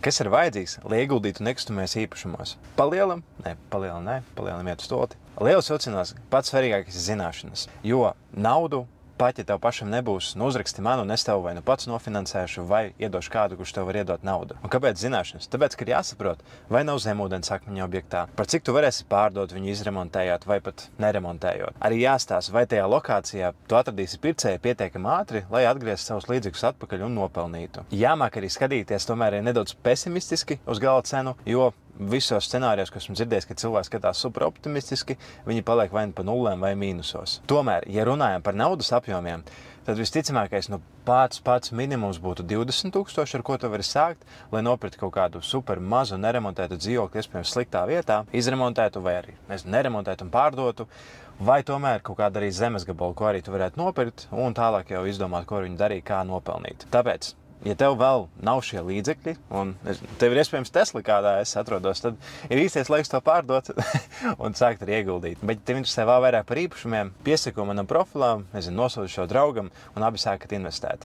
Kas ir vajadzīgs, lai ieguldītu nekustamajos īpašumos? Palielam iet uz stoti. Lielas vilcienos pats svarīgākais ir zināšanas, jo naudu, pat ja tev pašam nebūs, uzraksti man un es tev vai pats nofinansēšu vai iedošu kādu, kurš tev var iedot naudu. Un kāpēc zināšanas? Tāpēc, ka ir jāsaprot, vai nav zemūdens akmeņu objektā, par cik tu varēsi pārdot viņu izremontējot vai pat neremontējot. Arī jāstāsta, vai tajā lokācijā tu atradīsi pircēju pietiekami ātri, lai atgrieztu savus līdzekļus atpakaļ un nopelnītu. Jāmāk arī skatīties tomēr nedaudz pesimistiski uz gala cenu, jo visos scenārijos, ko esmu dzirdējis, ka cilvēki skatās superoptimistiski, viņi paliek vai nu pa nulēm vai mīnusos. Tomēr, ja runājam par naudas apjomiem, tad visticamākais pats minimums būtu 20 000, ar ko tu vari sākt, lai nopirktu kaut kādu super mazu neremontētu dzīvokli, iespējams sliktā vietā, izremontētu vai arī neremontētu un pārdotu, vai tomēr kaut kādu arī zemes gabalu, ko arī tu varētu nopirkt un tālāk jau izdomāt, ko viņu darīt, kā nopelnīt. Tāpēc, ja tev vēl nav šie līdzekļi, un tev ir iespējams Tesla, kādā es atrodos, tad ir īstais laiks to pārdot un sākt arī ieguldīt. Bet, ja tev interesē vēl vairāk par īpašumiem, piesako manam profilam, nosūti šo draugam un abi sākat investēt.